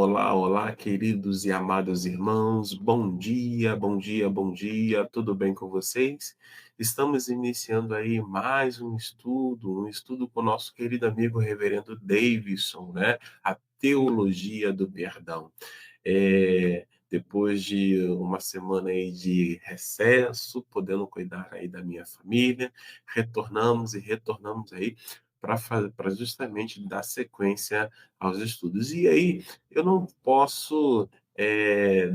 Olá, olá, queridos e amados irmãos. Bom dia, bom dia, bom dia. Tudo bem com vocês? Estamos iniciando aí mais um estudo com o nosso querido amigo Reverendo Davidson, né? A teologia do perdão. Depois de uma semana aí de recesso, podendo cuidar aí da minha família, retornamos aí para justamente dar sequência aos estudos. E aí, eu não posso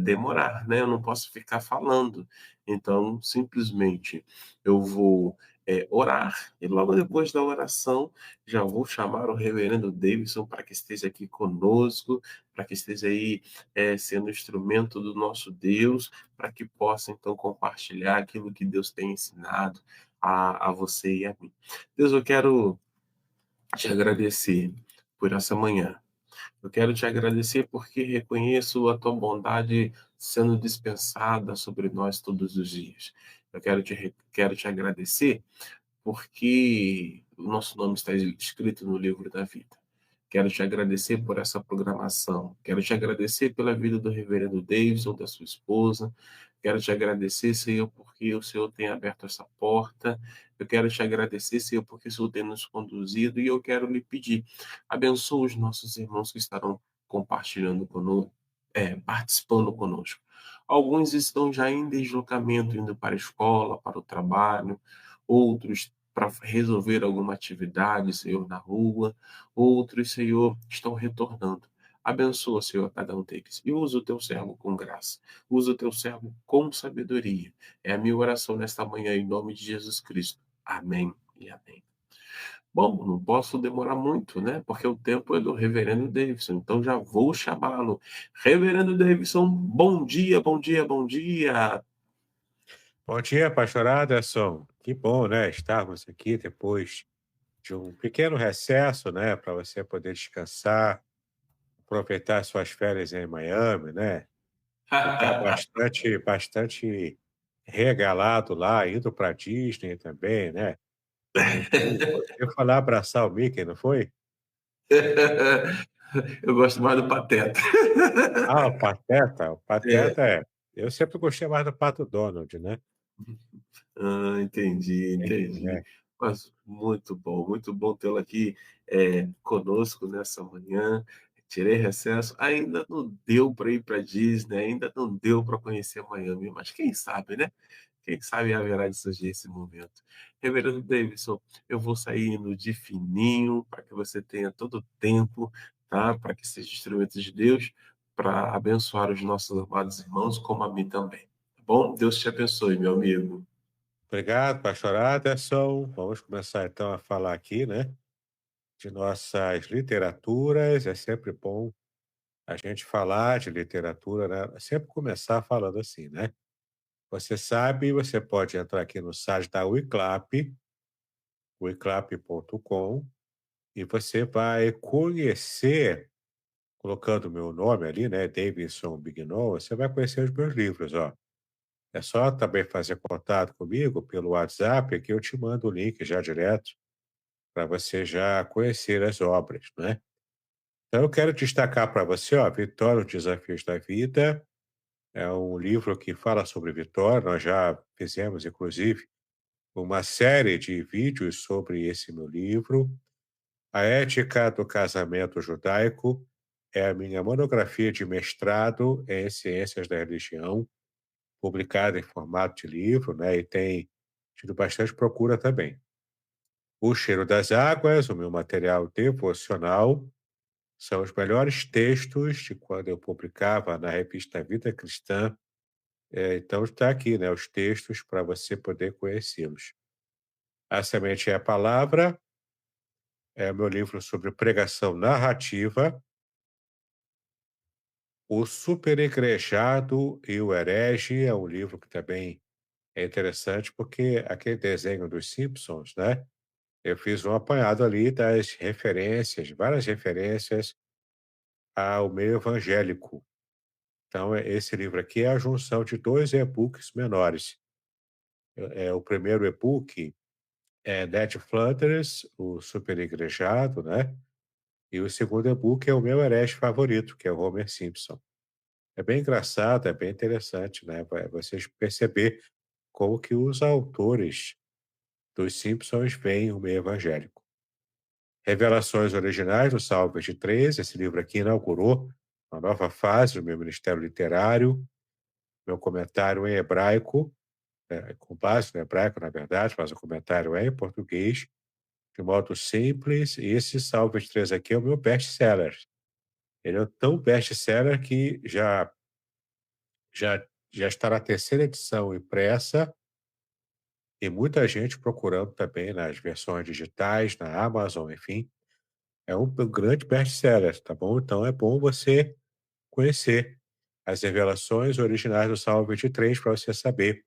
demorar, né? Eu não posso ficar falando. Então, simplesmente, eu vou orar e logo depois da oração já vou chamar o reverendo Davidson para que esteja aqui conosco, para que esteja aí sendo instrumento do nosso Deus, para que possa então compartilhar aquilo que Deus tem ensinado a você e a mim. Deus, eu quero te agradecer por essa manhã. Eu quero te agradecer porque reconheço a tua bondade sendo dispensada sobre nós todos os dias. Quero te agradecer porque o nosso nome está escrito no livro da vida. Quero te agradecer por essa programação. Quero te agradecer pela vida do reverendo Davidson, da sua esposa. Quero te agradecer, Senhor, porque o Senhor tem aberto essa porta. Eu quero te agradecer, Senhor, porque o Senhor tem nos conduzido. E eu quero lhe pedir, abençoa os nossos irmãos que estarão compartilhando conosco, participando conosco. Alguns estão já em deslocamento, indo para a escola, para o trabalho. Outros para resolver alguma atividade, Senhor, na rua. Outros, Senhor, estão retornando. Abençoa, Senhor, a cada um deles. E usa o teu servo com graça. Usa o teu servo com sabedoria. É a minha oração nesta manhã, em nome de Jesus Cristo. Amém e amém. Bom, não posso demorar muito, né? Porque o tempo é do Reverendo Davidson. Então já vou chamá-lo. Reverendo Davidson, bom dia, bom dia, bom dia. Bom dia, pastor Aderson. Que bom, né, estarmos aqui depois de um pequeno recesso, né, para você poder descansar, aproveitar suas férias em Miami, né, ficar bastante regalado lá, indo para Disney também, né. Você foi lá abraçar o Mickey, não foi? Eu gosto mais do Pateta. Ah, o Pateta, É. eu sempre gostei mais do Pato Donald, né. Ah, entendi, entendi. É. Mas muito bom tê-lo aqui, conosco nessa manhã. Tirei recesso, ainda não deu para ir para Disney, ainda não deu para conhecer Miami, mas quem sabe, né? Quem sabe haverá de surgir esse momento. Reverendo Davidson, eu vou saindo de fininho para que você tenha todo o tempo, tá? Para que seja instrumento de Deus, para abençoar os nossos amados irmãos, como a mim também. Tá bom? Deus te abençoe, meu amigo. Obrigado, pastor Aderson. Vamos começar então a falar aqui, né, de nossas literaturas. É sempre bom a gente falar de literatura, né? Sempre começar falando assim, né? Você sabe, você pode entrar aqui no site da Wiclap, wiclap.com, e você vai conhecer, colocando o meu nome ali, né? Davidson Bignon, você vai conhecer os meus livros, ó. É só também fazer contato comigo pelo WhatsApp, que eu te mando o link já direto para você já conhecer as obras, né? Então, eu quero destacar para você, ó, Vitória, os Desafios da Vida. É um livro que fala sobre vitória. Nós já fizemos, inclusive, uma série de vídeos sobre esse meu livro. A Ética do Casamento Judaico é a minha monografia de mestrado em Ciências da Religião, publicada em formato de livro, né, e tem tido bastante procura também. O Cheiro das Águas, o meu material devocional, são os melhores textos de quando eu publicava na revista Vida Cristã. Então está aqui, né, os textos para você poder conhecê-los. A Semente é a Palavra é o meu livro sobre pregação narrativa. O Superigrejado e o Herege é um livro que também é interessante, porque aquele desenho dos Simpsons, né? Eu fiz um apanhado ali das referências, várias referências ao meio evangélico. Então, esse livro aqui é a junção de dois e-books menores. O primeiro e-book é Ned Flanders, o Superigrejado, né? E o segundo e-book é o meu herege favorito, que é o Homer Simpson. É bem engraçado, é bem interessante, né, vocês perceber como que os autores dos Simpsons veem o meio evangélico. Revelações originais do Salmo 23, esse livro aqui inaugurou uma nova fase do meu ministério literário, meu comentário em hebraico, com base no hebraico, na verdade, mas o comentário é em português, de modo simples, e esse Salmo 23 aqui é o meu best-seller. Ele é tão best-seller que já já está na terceira edição impressa e muita gente procurando também nas versões digitais, na Amazon, enfim. É um grande best-seller, tá bom? Então é bom você conhecer as revelações originais do Salmo 23 para você saber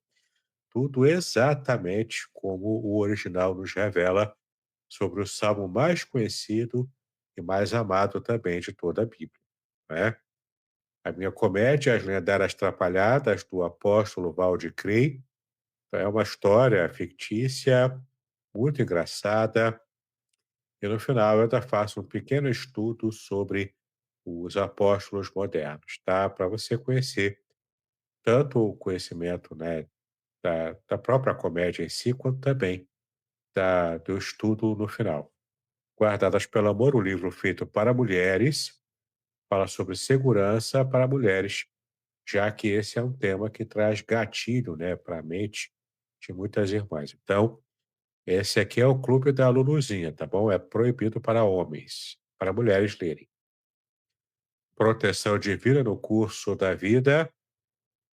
tudo exatamente como o original nos revela sobre o salmo mais conhecido e mais amado também de toda a Bíblia, né? A minha comédia, As Lendárias Trapalhadas, do apóstolo Valde Crey, é uma história fictícia, muito engraçada, e no final eu ainda faço um pequeno estudo sobre os apóstolos modernos, tá? Para você conhecer tanto o conhecimento, né, da própria comédia em si, quanto também do estudo no final. Guardadas pelo Amor, o livro feito para mulheres, fala sobre segurança para mulheres, já que esse é um tema que traz gatilho, né, para a mente de muitas irmãs. Então, esse aqui é o clube da Luluzinha, tá bom? É proibido para homens, para mulheres lerem. Proteção divina no curso da vida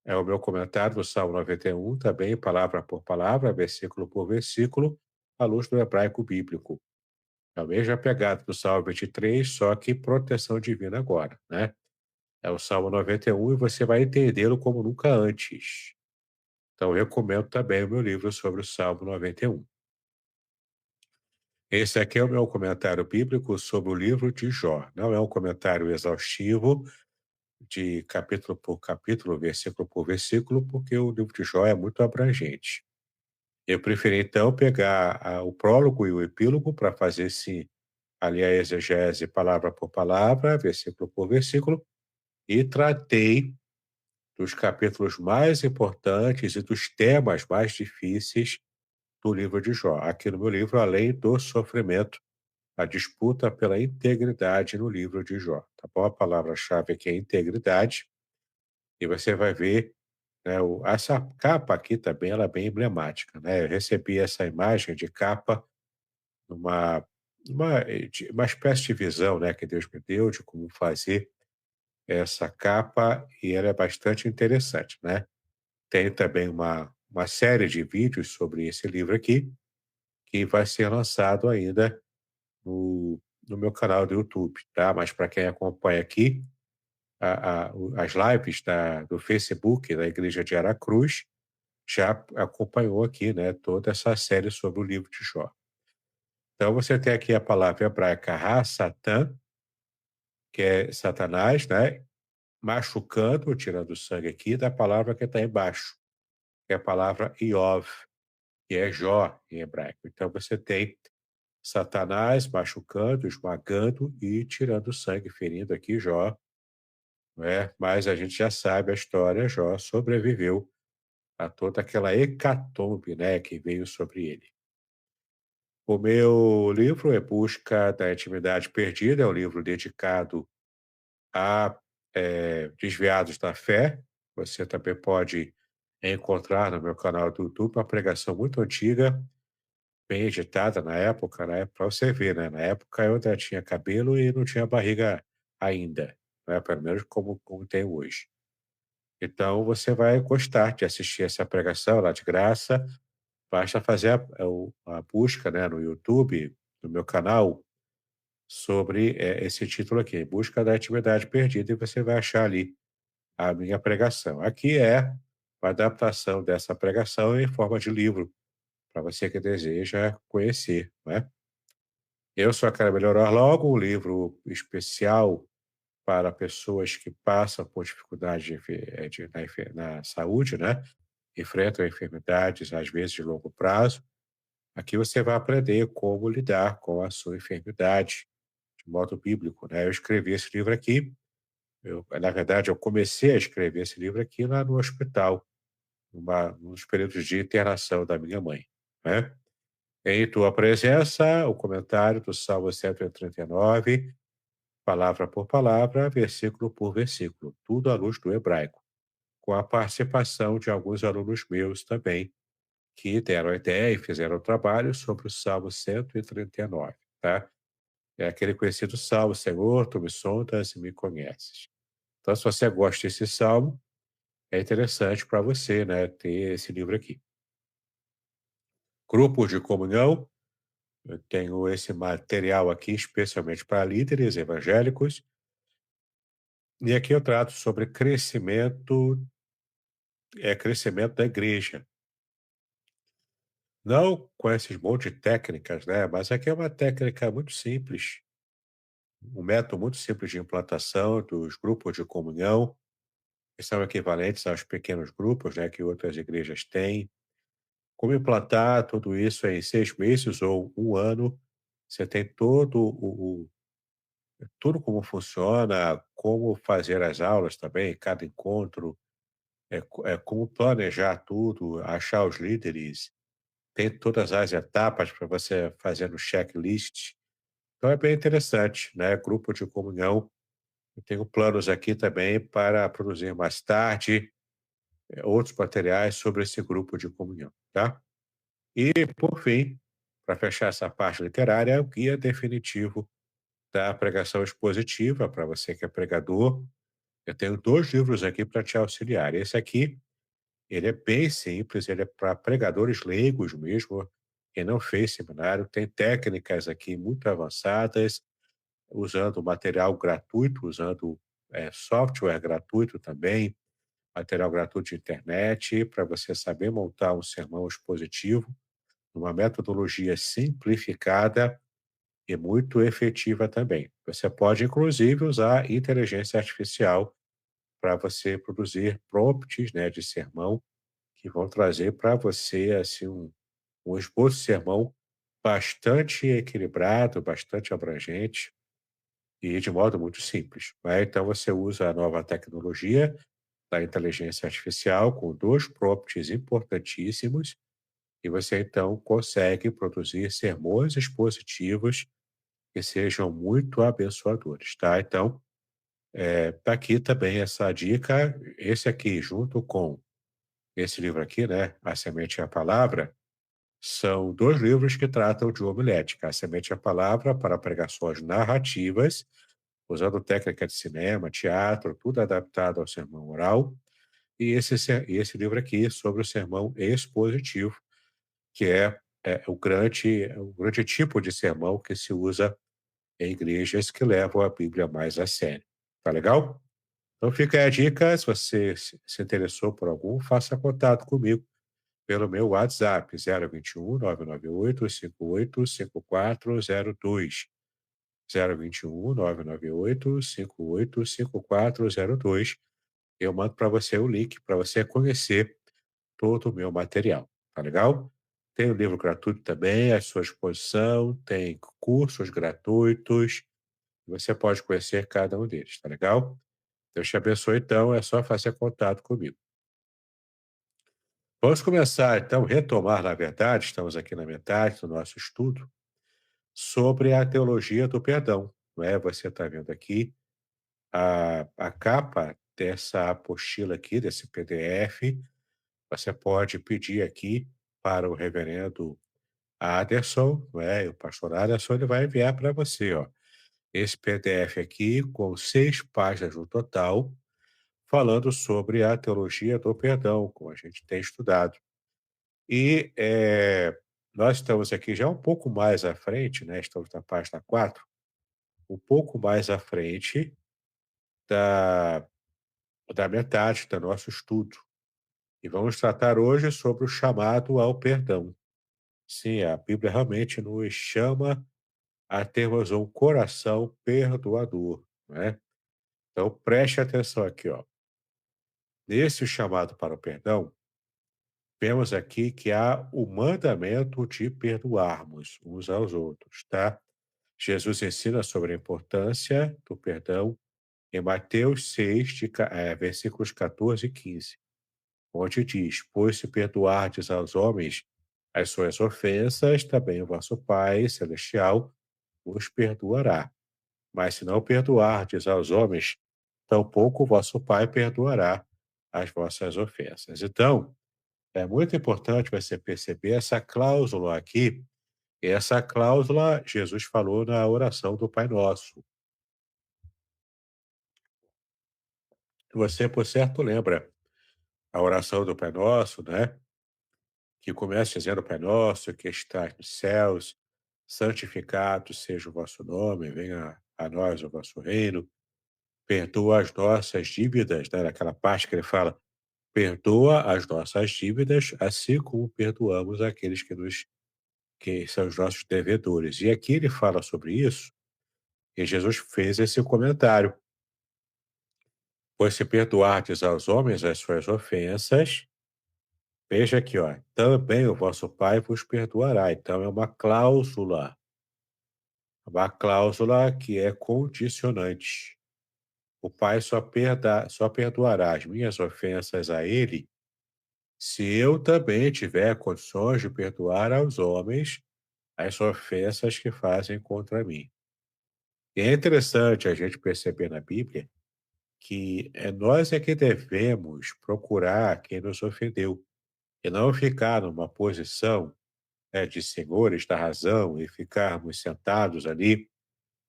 é o meu comentário do Salmo 91, também palavra por palavra, versículo por versículo, à luz do hebraico bíblico. É a mesma pegada do Salmo 23, só que proteção divina agora, né? É o Salmo 91 e você vai entendê-lo como nunca antes. Então, eu recomendo também o meu livro sobre o Salmo 91. Esse aqui é o meu comentário bíblico sobre o livro de Jó. Não é um comentário exaustivo, de capítulo por capítulo, versículo por versículo, porque o livro de Jó é muito abrangente. Eu preferi, então, pegar o prólogo e o epílogo para fazer ali a exegese palavra por palavra, versículo por versículo, e tratei dos capítulos mais importantes e dos temas mais difíceis do livro de Jó. Aqui no meu livro, além do sofrimento, a disputa pela integridade no livro de Jó. Tá bom? A palavra-chave aqui é integridade, e você vai ver, né, essa capa aqui também ela é bem emblemática, né? Eu recebi essa imagem de capa numa uma espécie de visão, né, que Deus me deu de como fazer essa capa e ela é bastante interessante, né? Tem também uma série de vídeos sobre esse livro aqui, que vai ser lançado ainda no meu canal do YouTube, tá? Mas para quem acompanha aqui as lives do Facebook da Igreja de Aracruz, já acompanhou aqui, né, toda essa série sobre o livro de Jó. Então você tem aqui a palavra hebraica ha-satã, que é Satanás, né, machucando, tirando o sangue aqui da palavra que está embaixo, que é a palavra Iov, que é Jó em hebraico. Então você tem Satanás machucando, esmagando e tirando sangue, ferindo aqui Jó, né? Mas a gente já sabe a história, Jó sobreviveu a toda aquela hecatombe, né, que veio sobre ele. O meu livro é Busca da Intimidade Perdida, é um livro dedicado a desviados da fé. Você também pode encontrar no meu canal do YouTube uma pregação muito antiga, bem editada na época, né, para você ver, né, na época eu ainda tinha cabelo e não tinha barriga ainda, né, pelo menos como tem hoje. Então você vai gostar de assistir essa pregação lá de graça, basta fazer a busca, né, no YouTube, no meu canal, sobre esse título aqui, Busca da Intimidade Perdida, e você vai achar ali a minha pregação. Aqui é uma adaptação dessa pregação em forma de livro, para você que deseja conhecer, né? Eu só quero melhorar logo, um livro especial para pessoas que passam por dificuldade na saúde, né? Enfrentam enfermidades, às vezes de longo prazo. Aqui você vai aprender como lidar com a sua enfermidade de modo bíblico, né. Eu escrevi esse livro aqui, na verdade, eu comecei a escrever esse livro aqui lá no hospital, nos períodos de internação da minha mãe, né. Em tua presença, o comentário do Salmo 139, palavra por palavra, versículo por versículo, tudo à luz do hebraico, com a participação de alguns alunos meus também, que deram a ideia e fizeram o trabalho sobre o Salmo 139, tá? É aquele conhecido salmo: Senhor, tu me sondas e me conheces. Então, se você gosta desse salmo, é interessante para você, né, ter esse livro aqui. Grupos de comunhão, eu tenho esse material aqui especialmente para líderes evangélicos, e aqui eu trato sobre crescimento da igreja. Não com esses monte de técnicas, né, mas aqui é uma técnica muito simples, um método muito simples de implantação dos grupos de comunhão, que são equivalentes aos pequenos grupos, né, que outras igrejas têm. Como implantar tudo isso em 6 meses ou 1 ano, você tem tudo como funciona, como fazer as aulas também, cada encontro, como planejar tudo, achar os líderes, tem todas as etapas para você fazer no checklist. Então é bem interessante, né, grupo de comunhão. Eu tenho planos aqui também para produzir mais tarde, outros materiais sobre esse grupo de comunhão, tá? E, por fim, para fechar essa parte literária, é o guia definitivo da pregação expositiva, para você que é pregador. Eu tenho 2 livros aqui para te auxiliar. Esse aqui, ele é bem simples, ele é para pregadores leigos mesmo, quem não fez seminário, tem técnicas aqui muito avançadas, usando material gratuito, usando, software gratuito também, material gratuito de internet, para você saber montar um sermão expositivo, uma metodologia simplificada e muito efetiva também. Você pode, inclusive, usar inteligência artificial para você produzir prompts, né, de sermão que vão trazer para você assim um esboço de sermão bastante equilibrado, bastante abrangente e de modo muito simples. Né? Então você usa a nova tecnologia da inteligência artificial com 2 prompts importantíssimos e você então consegue produzir sermões expositivos que sejam muito abençoadores, tá? Então, tá aqui também essa dica, esse aqui junto com esse livro aqui, né, A Semente e a Palavra, são 2 livros que tratam de homilética. A Semente e a Palavra para pregações narrativas, usando técnica de cinema, teatro, tudo adaptado ao sermão oral, e esse livro aqui sobre o sermão expositivo, que é o grande tipo de sermão que se usa em igrejas que levam a Bíblia mais a sério. Tá legal? Então fica aí a dica, se você se interessou por algum, faça contato comigo pelo meu WhatsApp 021 998 58 5402. 021 998 58 5402. Eu mando para você o link para você conhecer todo o meu material, tá legal? Tem o livro gratuito também à sua disposição, tem cursos gratuitos, você pode conhecer cada um deles, tá legal? Deus te abençoe, então, é só fazer contato comigo. Vamos começar, então, retomar, na verdade, estamos aqui na metade do nosso estudo, sobre a teologia do perdão. Não é? Você está vendo aqui a capa dessa apostila aqui, desse PDF. Você pode pedir aqui para o reverendo Aderson, não é? O pastor Aderson, ele vai enviar para você, ó, esse PDF aqui com 6 páginas no total, falando sobre a teologia do perdão, como a gente tem estudado. E nós estamos aqui já um pouco mais à frente, né? Estamos na página 4, um pouco mais à frente da, da metade do nosso estudo. E vamos tratar hoje sobre o chamado ao perdão. Sim, a Bíblia realmente nos chama a termos um coração perdoador, né? Então preste atenção aqui, ó. Nesse chamado para o perdão, vemos aqui que há o mandamento de perdoarmos uns aos outros, tá? Jesus ensina sobre a importância do perdão em Mateus 6, versículos 14 e 15, onde diz: Pois se perdoardes aos homens as suas ofensas, também o vosso Pai Celestial vos perdoará. Mas se não perdoardes aos homens, tampouco o vosso Pai perdoará as vossas ofensas. Então, é muito importante você perceber essa cláusula aqui. E essa cláusula Jesus falou na oração do Pai Nosso. Você, por certo, lembra a oração do Pai Nosso, né? Que começa dizendo: Pai Nosso, que estás nos céus, santificado seja o vosso nome, venha a nós o vosso reino, perdoa as nossas dívidas, né? Naquela parte que ele fala: perdoa as nossas dívidas, assim como perdoamos aqueles que são os nossos devedores. E aqui ele fala sobre isso, e Jesus fez esse comentário: pois se perdoardes aos homens as suas ofensas, veja aqui, ó, também o vosso Pai vos perdoará. Então é uma cláusula que é condicionante. O Pai só perdoará as minhas ofensas a Ele se eu também tiver condições de perdoar aos homens as ofensas que fazem contra mim. E é interessante a gente perceber na Bíblia que nós é que devemos procurar quem nos ofendeu e não ficar numa posição, de senhores da razão e ficarmos sentados ali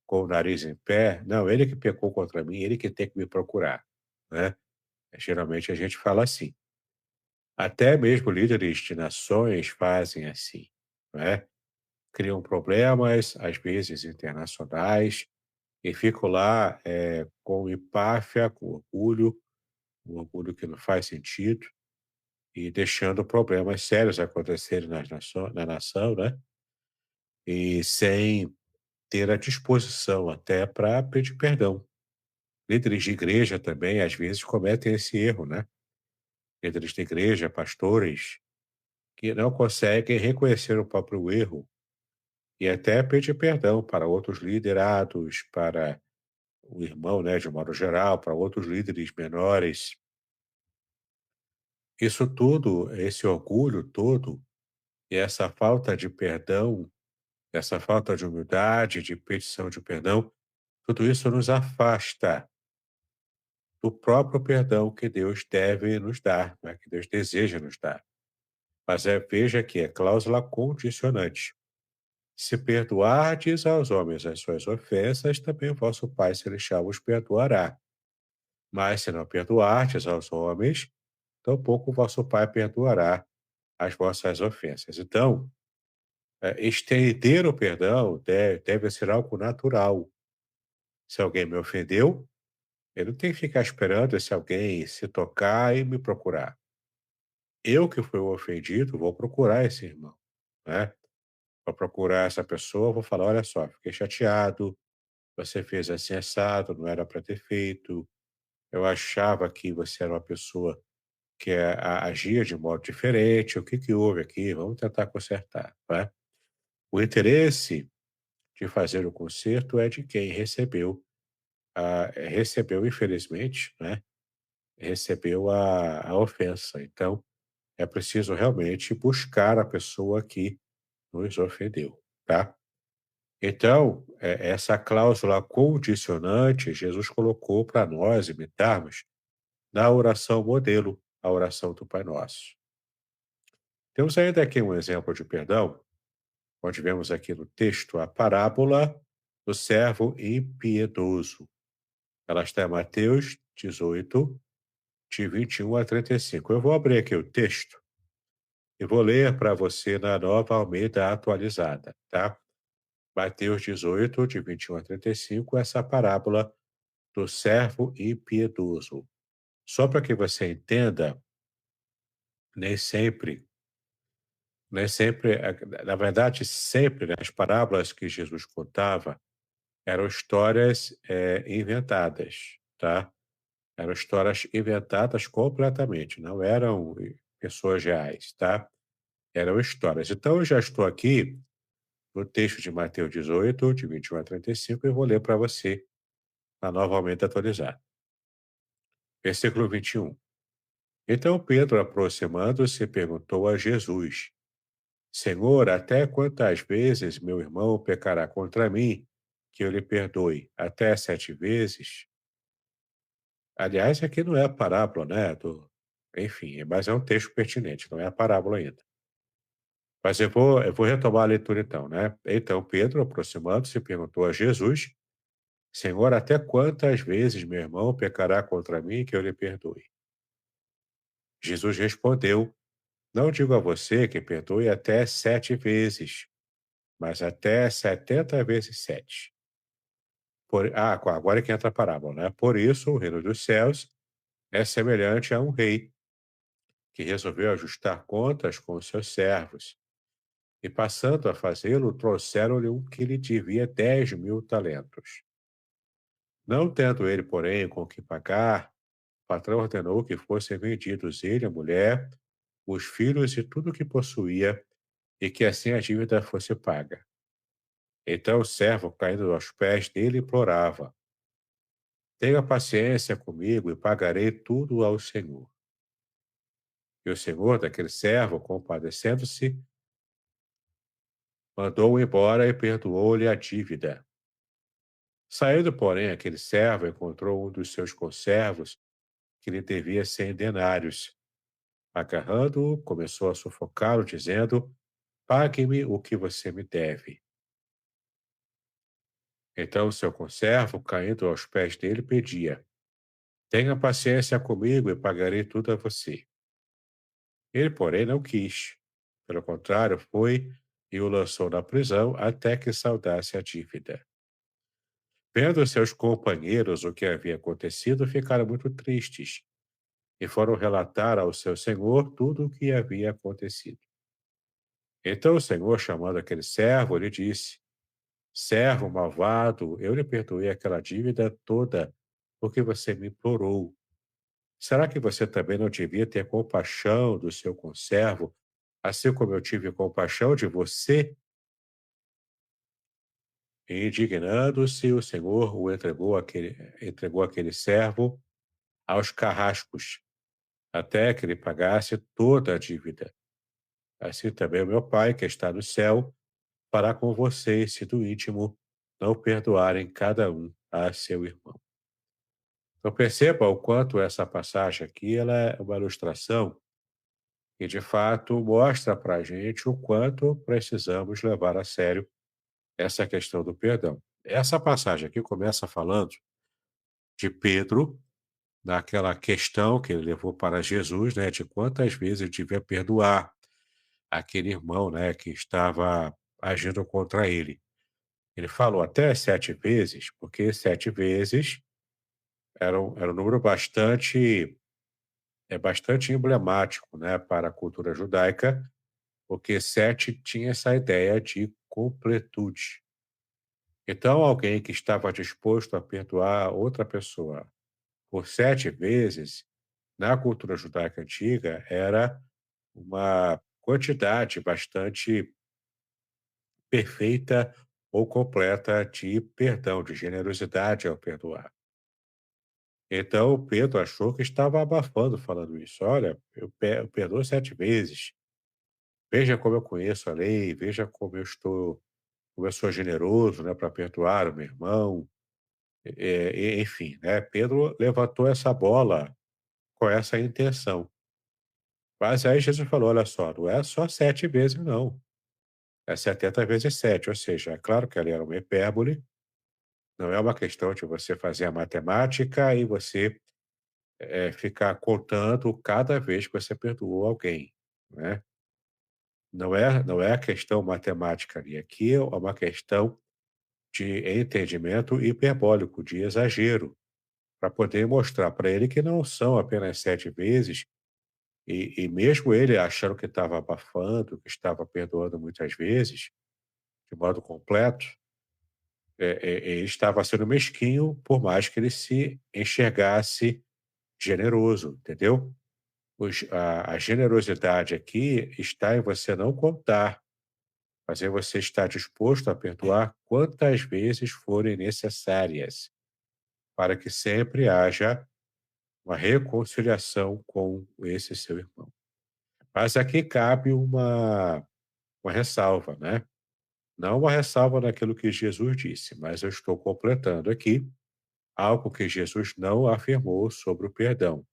com o nariz em pé. Não, ele que pecou contra mim, ele que tem que me procurar, né? Geralmente a gente fala assim. Até mesmo líderes de nações fazem assim, né? Criam problemas, às vezes internacionais, e ficam lá com empáfia, com orgulho, um orgulho que não faz sentido, e deixando problemas sérios acontecerem na nação, né? E sem ter a disposição até para pedir perdão. Líderes de igreja também, às vezes, cometem esse erro, né? Líderes de igreja, pastores, que não conseguem reconhecer o próprio erro e até pedir perdão para outros liderados, para o irmão, né, de modo geral, para outros líderes menores. Isso tudo, esse orgulho todo e essa falta de perdão, essa falta de humildade, de petição de perdão, tudo isso nos afasta do próprio perdão que Deus deve nos dar, né, que Deus deseja nos dar. Mas veja que é cláusula condicionante. Se perdoardes aos homens as suas ofensas, também o vosso Pai Celestial os perdoará. Mas se não perdoardes aos homens, tampouco o vosso Pai perdoará as vossas ofensas. Então, estender o perdão deve ser algo natural. Se alguém me ofendeu, eu não tenho que ficar esperando esse alguém se tocar e me procurar. Eu que fui o ofendido, vou procurar esse irmão, né? Vou procurar essa pessoa, vou falar: olha só, fiquei chateado, você fez assim assado, não era para ter feito. Eu achava que você era uma pessoa que agia de modo diferente. O que que houve aqui? Vamos tentar consertar, né? O interesse de fazer o conserto é de quem recebeu, infelizmente, né? Recebeu a ofensa. Então, é preciso realmente buscar a pessoa que nos ofendeu, tá? Então, essa cláusula condicionante, Jesus colocou para nós imitarmos na oração modelo, a oração do Pai Nosso. Temos ainda aqui um exemplo de perdão, onde vemos aqui no texto a parábola do servo impiedoso. Ela está em Mateus 18, de 21 a 35. Eu vou abrir aqui o texto e vou ler para você na Nova Almeida atualizada, tá? Mateus 18, de 21 a 35, essa parábola do servo impiedoso. Só para que você entenda, nem sempre, na verdade, sempre, né, as parábolas que Jesus contava eram histórias inventadas, tá? Eram histórias inventadas completamente, não eram pessoas reais, tá? Eram histórias. Então, eu já estou aqui no texto de Mateus 18, de 21 a 35, e vou ler para você na Nova Almeida atualizada. Versículo 21. Então Pedro, aproximando-se, perguntou a Jesus: Senhor, até quantas vezes meu irmão pecará contra mim, que eu lhe perdoe? Até 7 vezes? Aliás, aqui não é a parábola, né? Enfim, mas é um texto pertinente, não é a parábola ainda. Mas eu vou retomar a leitura então, né? Então Pedro, aproximando-se, perguntou a Jesus: Senhor, até quantas vezes meu irmão pecará contra mim, que eu lhe perdoe? Jesus respondeu: Não digo a você que perdoe até 7 vezes, mas até 70 vezes 7. Agora é que entra a parábola, né? Por isso, o reino dos céus é semelhante a um rei que resolveu ajustar contas com os seus servos. E passando a fazê-lo, trouxeram-lhe um que lhe devia 10.000 talentos. Não tendo ele, porém, com que pagar, o patrão ordenou que fossem vendidos ele, a mulher, os filhos e tudo o que possuía, e que assim a dívida fosse paga. Então o servo, caindo aos pés dele, implorava: Tenha paciência comigo e pagarei tudo ao Senhor. E o senhor daquele servo, compadecendo-se, mandou-o embora e perdoou-lhe a dívida. Saindo, porém, aquele servo encontrou um dos seus conservos que lhe devia 100 denários. Agarrando-o, começou a sufocá-lo, dizendo: Pague-me o que você me deve. Então o seu conservo, caindo aos pés dele, pedia: Tenha paciência comigo e pagarei tudo a você. Ele, porém, não quis. Pelo contrário, foi e o lançou na prisão até que saudasse a dívida. Vendo seus companheiros o que havia acontecido, ficaram muito tristes e foram relatar ao seu senhor tudo o que havia acontecido. Então o senhor, chamando aquele servo, lhe disse: Servo malvado, eu lhe perdoei aquela dívida toda porque você me implorou. Será que você também não devia ter compaixão do seu conservo, assim como eu tive compaixão de você? E, indignando-se, o senhor o entregou aquele servo aos carrascos, até que ele pagasse toda a dívida. Assim também o meu Pai, que está no céu, fará com vocês, se do íntimo não perdoarem cada um a seu irmão. Então perceba o quanto essa passagem aqui ela é uma ilustração e, de fato, mostra para a gente o quanto precisamos levar a sério essa questão do perdão. Essa passagem aqui começa falando de Pedro, naquela questão que ele levou para Jesus, né, de quantas vezes ele devia perdoar aquele irmão, né, que estava agindo contra ele. Ele falou até 7 vezes, porque 7 vezes era um número bastante emblemático, né, para a cultura judaica, porque 7 tinha essa ideia de completude. Então, alguém que estava disposto a perdoar outra pessoa por 7 vezes, na cultura judaica antiga, era uma quantidade bastante perfeita ou completa de perdão, de generosidade ao perdoar. Então, Pedro achou que estava abafando falando isso. Olha, eu perdoo 7 vezes. Veja como eu conheço a lei, veja como eu sou generoso, né, para perdoar o meu irmão. Enfim, né, Pedro levantou essa bola com essa intenção. Mas aí Jesus falou: olha só, não é só 7 vezes, não. É 70 vezes 7. Ou seja, é claro que ali era uma hipérbole, não é uma questão de você fazer a matemática e você ficar contando cada vez que você perdoou alguém, né? Não é a questão matemática ali. Aqui é uma questão de entendimento hiperbólico, de exagero, para poder mostrar para ele que não são apenas 7 vezes, e mesmo ele achando que estava abafando, que estava perdoando muitas vezes, de modo completo, ele estava sendo mesquinho, por mais que ele se enxergasse generoso, entendeu? A generosidade aqui está em você não contar mas é você estar disposto a perdoar quantas vezes forem necessárias, para que sempre haja uma reconciliação com esse seu irmão. Mas aqui cabe uma ressalva, né? Não uma ressalva naquilo que Jesus disse, mas eu estou completando aqui algo que Jesus não afirmou sobre o perdão.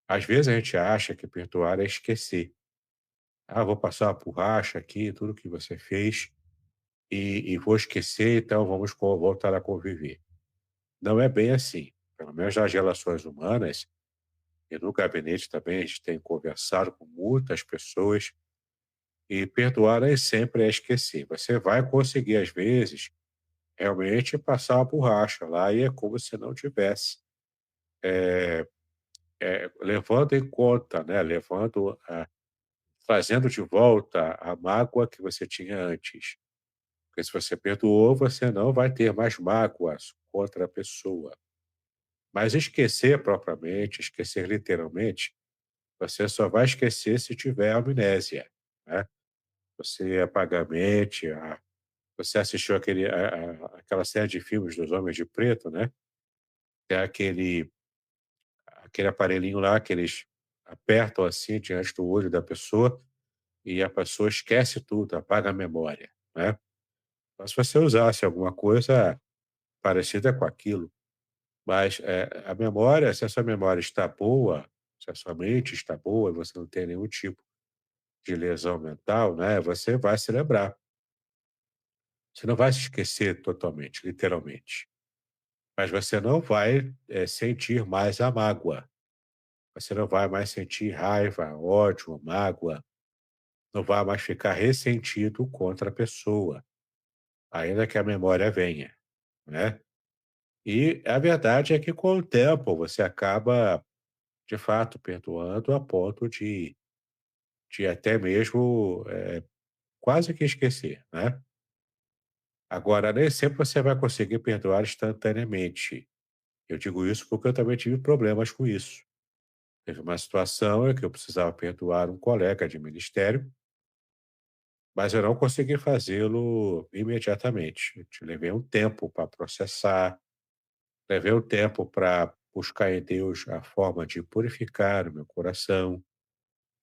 Às vezes a gente acha que perdoar é esquecer. Ah, vou passar uma borracha aqui, tudo que você fez, e vou esquecer, então vamos voltar a conviver. Não é bem assim. Pelo menos nas relações humanas, e no gabinete também a gente tem conversado com muitas pessoas, e perdoar nem sempre é esquecer. Você vai conseguir, às vezes, realmente passar uma borracha lá, e é como se não tivesse. Levando em conta, né, trazendo de volta a mágoa que você tinha antes. Porque se você perdoou, você não vai ter mais mágoas contra a pessoa. Mas esquecer propriamente, esquecer literalmente, você só vai esquecer se tiver amnésia, né? Você apaga a mente, você assistiu aquela série de filmes dos Homens de Preto, né? É aquele aparelhinho lá que eles apertam assim diante do olho da pessoa e a pessoa esquece tudo, apaga a memória, né? Então, se você usasse alguma coisa parecida com aquilo, mas a memória, se a sua memória está boa, se a sua mente está boa e você não tem nenhum tipo de lesão mental, né, você vai se lembrar. Você não vai se esquecer totalmente, literalmente, mas você não vai sentir mais a mágoa. Você não vai mais sentir raiva, ódio, mágoa. Não vai mais ficar ressentido contra a pessoa, ainda que a memória venha, né? E a verdade é que com o tempo você acaba, de fato, perdoando a ponto de até mesmo quase que esquecer, né? Agora, nem sempre você vai conseguir perdoar instantaneamente. Eu digo isso porque eu também tive problemas com isso. Teve uma situação em que eu precisava perdoar um colega de ministério, mas eu não consegui fazê-lo imediatamente. Eu levei um tempo para processar, levei um tempo para buscar em Deus a forma de purificar o meu coração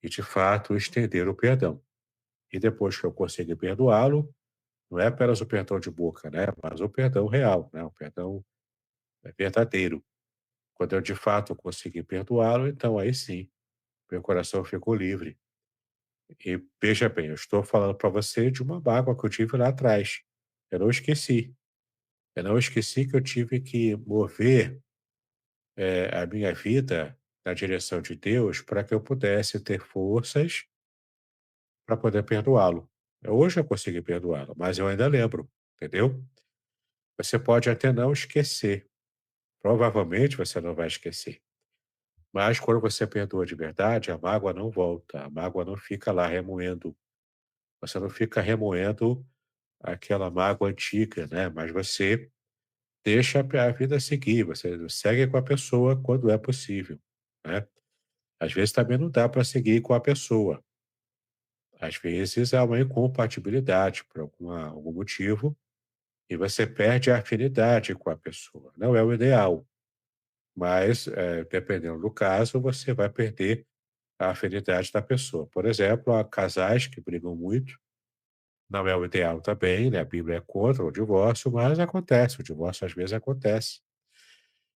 e, de fato, estender o perdão. E depois que eu consegui perdoá-lo, não é apenas o perdão de boca, né? Mas o perdão real, né? O perdão verdadeiro. Quando eu, de fato, consegui perdoá-lo, então aí sim, meu coração ficou livre. E veja bem, eu estou falando para você de uma mágoa que eu tive lá atrás. Eu não esqueci. Eu não esqueci que eu tive que mover a minha vida na direção de Deus para que eu pudesse ter forças para poder perdoá-lo. Hoje eu consegui perdoá-lo, mas eu ainda lembro, entendeu? Você pode até não esquecer, provavelmente você não vai esquecer, mas quando você perdoa de verdade, a mágoa não volta, a mágoa não fica lá remoendo, você não fica remoendo aquela mágoa antiga, né? Mas você deixa a vida seguir, você segue com a pessoa quando é possível, né? Às vezes também não dá para seguir com a pessoa. Às vezes há uma incompatibilidade por algum motivo e você perde a afinidade com a pessoa. Não é o ideal, mas dependendo do caso, você vai perder a afinidade da pessoa. Por exemplo, há casais que brigam muito, não é o ideal também, né? A Bíblia é contra o divórcio, mas acontece, o divórcio às vezes acontece.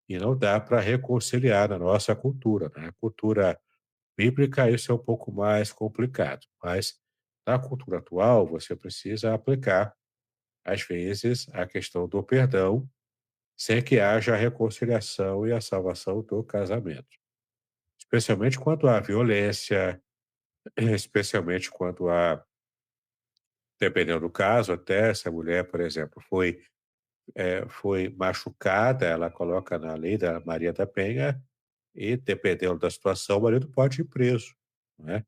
E não dá para reconciliar na nossa cultura, né? A cultura bíblica, isso é um pouco mais complicado, mas na cultura atual, você precisa aplicar, às vezes, a questão do perdão, sem que haja a reconciliação e a salvação do casamento. Especialmente quando há violência, especialmente quando há, dependendo do caso, até se a mulher, por exemplo, foi machucada, ela coloca na lei da Maria da Penha, e dependendo da situação, o marido pode ir preso, né?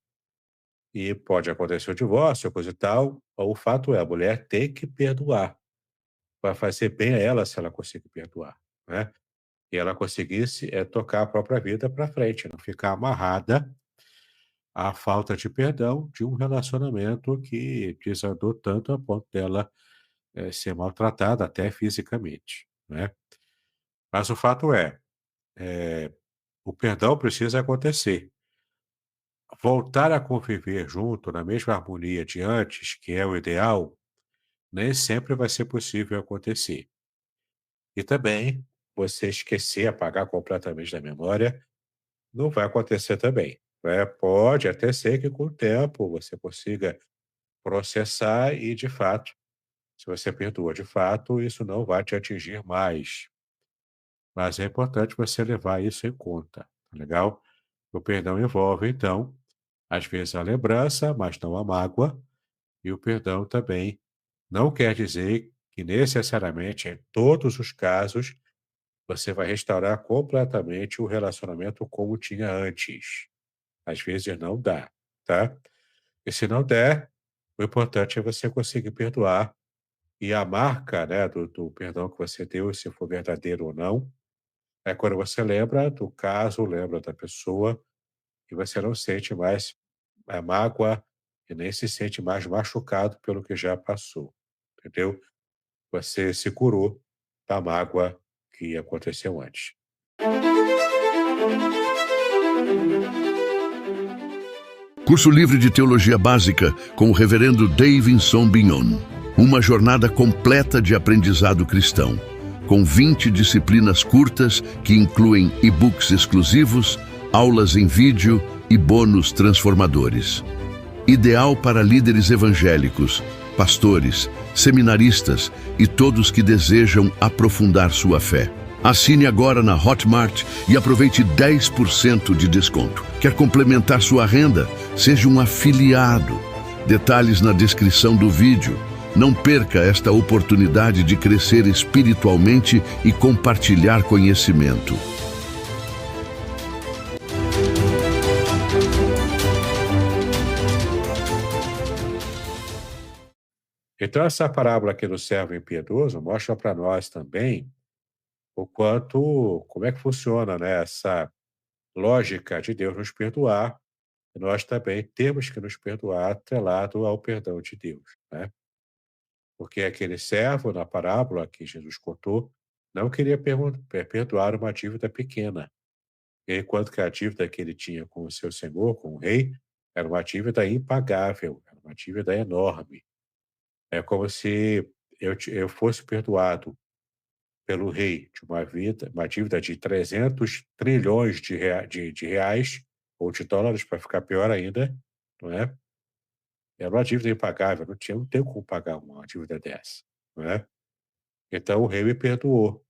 E pode acontecer o divórcio, coisa e tal. O fato é, a mulher tem que perdoar. Vai fazer bem a ela se ela conseguir perdoar, né? E ela conseguisse tocar a própria vida para frente, não ficar amarrada a falta de perdão de um relacionamento que desandou tanto a ponto dela, ser maltratada até fisicamente, né. Mas o fato é, eh, o perdão precisa acontecer. Voltar a conviver junto na mesma harmonia de antes, que é o ideal, nem sempre vai ser possível acontecer. E também, você esquecer, apagar completamente da memória, não vai acontecer também, né. Pode até ser que com o tempo você consiga processar e, de fato, se você perdoa de fato, isso não vai te atingir mais. Mas é importante você levar isso em conta, tá legal? O perdão envolve, então, às vezes a lembrança, mas não a mágoa, e o perdão também não quer dizer que necessariamente, em todos os casos, você vai restaurar completamente o relacionamento como tinha antes. Às vezes não dá, tá? E se não der, o importante é você conseguir perdoar. E a marca, né, do perdão que você deu, se for verdadeiro ou não, é quando você lembra do caso, lembra da pessoa, e você não sente mais a mágoa e nem se sente mais machucado pelo que já passou, entendeu? Você se curou da mágoa que aconteceu antes. Curso livre de Teologia Básica com o Reverendo Davidson Bignon. Uma jornada completa de aprendizado cristão, com 20 disciplinas curtas que incluem e-books exclusivos, aulas em vídeo e bônus transformadores. Ideal para líderes evangélicos, pastores, seminaristas e todos que desejam aprofundar sua fé. Assine agora na Hotmart e aproveite 10% de desconto. Quer complementar sua renda? Seja um afiliado. Detalhes na descrição do vídeo. Não perca esta oportunidade de crescer espiritualmente e compartilhar conhecimento. Então, essa parábola aqui do servo impiedoso mostra para nós também o quanto, como é que funciona, né, essa lógica de Deus nos perdoar. E nós também temos que nos perdoar atrelado ao perdão de Deus, né? Porque aquele servo, na parábola que Jesus contou, não queria perdoar uma dívida pequena, enquanto que a dívida que ele tinha com o seu senhor, com o rei, era uma dívida impagável, era uma dívida enorme. É como se eu fosse perdoado pelo rei de uma dívida de 300 trilhões de reais, ou de dólares, para ficar pior ainda, não é? Era uma dívida impagável, não tenho como pagar uma dívida dessa, não é? Então o rei me perdoou.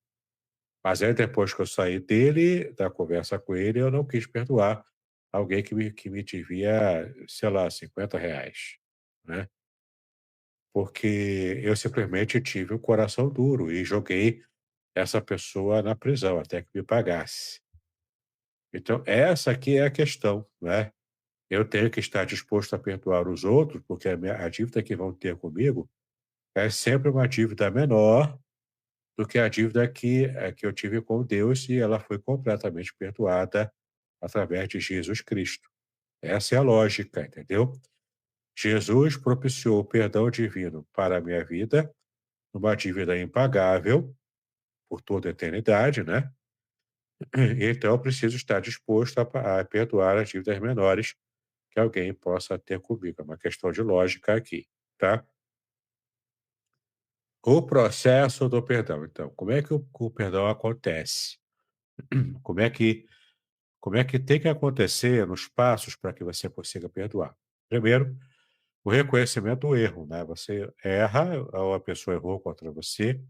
Mas aí depois que eu saí dele, da conversa com ele, eu não quis perdoar alguém que me devia, sei lá, R$ 50, né? Porque eu simplesmente tive um coração duro e joguei essa pessoa na prisão até que me pagasse. Então essa aqui é a questão, né? Eu tenho que estar disposto a perdoar os outros, porque a dívida que vão ter comigo é sempre uma dívida menor do que a dívida que eu tive com Deus, e ela foi completamente perdoada através de Jesus Cristo. Essa é a lógica, entendeu? Jesus propiciou o perdão divino para a minha vida, uma dívida impagável por toda a eternidade, né? Então eu preciso estar disposto a perdoar as dívidas menores que alguém possa ter comigo. É uma questão de lógica aqui, tá? O processo do perdão, então, como é que o perdão acontece? Como é que Como é que tem que acontecer nos passos para que você consiga perdoar? Primeiro, o reconhecimento do erro, né? Você erra, ou a pessoa errou contra você,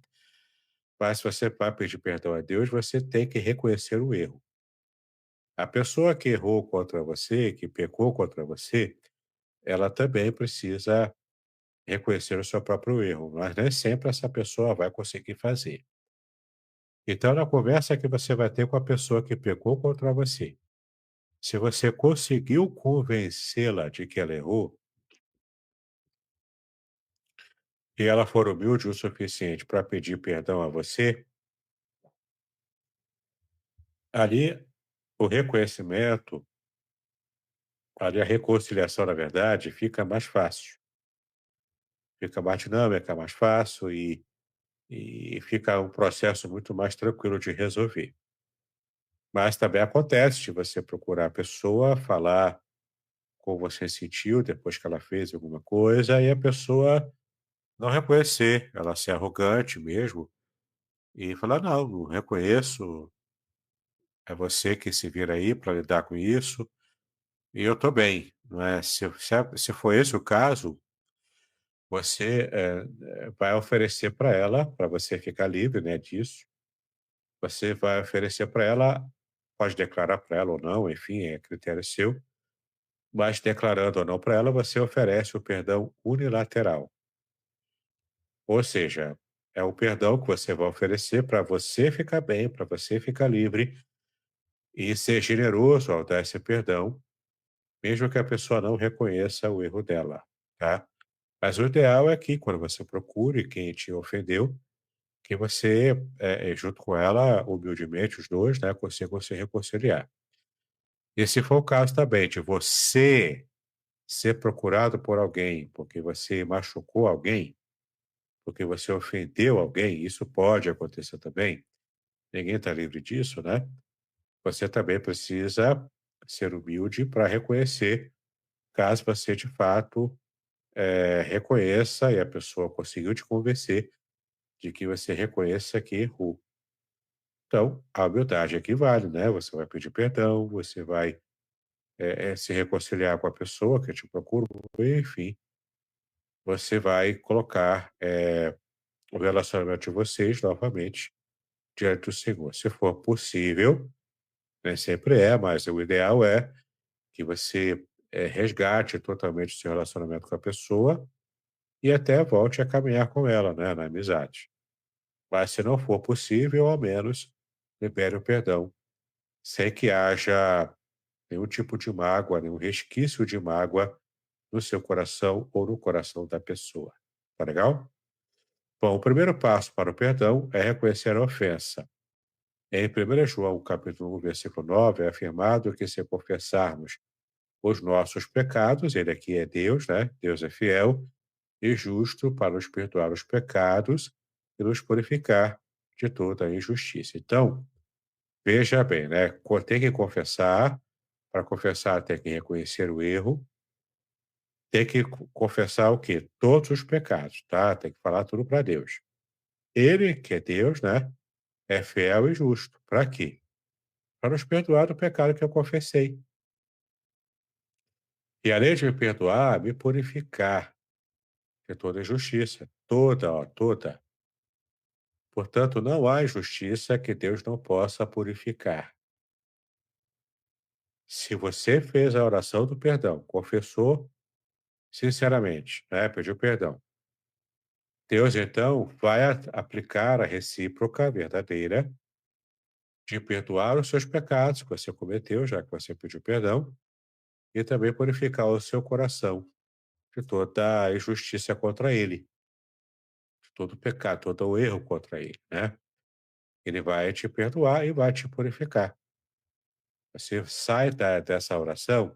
mas se você vai pedir perdão a Deus, você tem que reconhecer o erro. A pessoa que errou contra você, que pecou contra você, ela também precisa reconhecer o seu próprio erro, mas nem sempre essa pessoa vai conseguir fazer. Então, na conversa que você vai ter com a pessoa que pecou contra você, se você conseguiu convencê-la de que ela errou, e ela for humilde o suficiente para pedir perdão a você, ali o reconhecimento, ali a reconciliação, na verdade, fica mais fácil, fica mais dinâmica, mais fácil e fica um processo muito mais tranquilo de resolver. Mas também acontece de você procurar a pessoa, falar como você sentiu depois que ela fez alguma coisa e a pessoa não reconhecer, ela ser arrogante mesmo e falar: "Não, não reconheço, é você que se vira aí para lidar com isso e eu tô bem", não é? Se for esse o caso, você, vai oferecer para ela, para você ficar livre, né, disso, você vai oferecer para ela, pode declarar para ela ou não, enfim, é critério seu, mas declarando ou não para ela, você oferece o perdão unilateral. Ou seja, é o perdão que você vai oferecer para você ficar bem, para você ficar livre e ser generoso ao dar esse perdão, mesmo que a pessoa não reconheça o erro dela, tá? Mas o ideal é que quando você procure quem te ofendeu, que você, junto com ela, humildemente, os dois, né, consigam se reconciliar. E se for o caso também de você ser procurado por alguém porque você machucou alguém, porque você ofendeu alguém, isso pode acontecer também, ninguém está livre disso, né? Você também precisa ser humilde para reconhecer, caso você de fato reconheça e a pessoa conseguiu te convencer de que você reconheça que errou. Então, a humildade aqui vale, né? Você vai pedir perdão, você vai se reconciliar com a pessoa que te procurou, enfim, você vai colocar o relacionamento de vocês novamente diante do Senhor. Se for possível, nem sempre é, mas o ideal é que você resgate totalmente o seu relacionamento com a pessoa e até volte a caminhar com ela, né, na amizade. Mas se não for possível, ao menos libere o perdão, sem que haja nenhum tipo de mágoa, nenhum resquício de mágoa no seu coração ou no coração da pessoa. Tá legal? Bom, o primeiro passo para o perdão é reconhecer a ofensa. Em 1 João, capítulo 1, versículo 9, é afirmado que se confessarmos os nossos pecados, ele aqui é Deus, né? Deus é fiel e justo para nos perdoar os pecados e nos purificar de toda a injustiça. Então, veja bem, né? Tem que confessar, para confessar tem que reconhecer o erro, tem que confessar o quê? Todos os pecados, tá? Tem que falar tudo para Deus. Ele, que é Deus, né? É fiel e justo. Para quê? Para nos perdoar do pecado que eu confessei. E além de me perdoar, me purificar de toda injustiça. Toda, ó, toda. Portanto, não há injustiça que Deus não possa purificar. Se você fez a oração do perdão, confessou sinceramente, né, pediu perdão, Deus então vai aplicar a recíproca verdadeira de perdoar os seus pecados que você cometeu, já que você pediu perdão, e também purificar o seu coração de toda a injustiça contra ele, de todo o pecado, todo o erro contra ele, né? Ele vai te perdoar e vai te purificar. Você sai dessa oração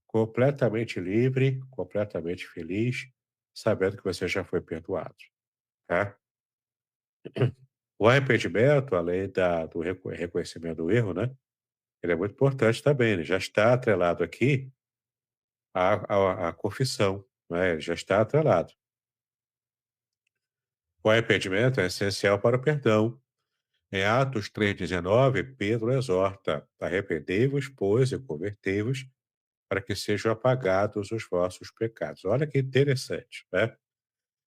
completamente livre, completamente feliz, sabendo que você já foi perdoado, tá? O arrependimento, além do reconhecimento do erro, né? Ele é muito importante também, ele já está atrelado aqui à confissão, né? Ele já está atrelado. O arrependimento é essencial para o perdão. Em Atos 3,19, Pedro exorta: arrependei-vos, pois, e convertei-vos, para que sejam apagados os vossos pecados. Olha que interessante, né?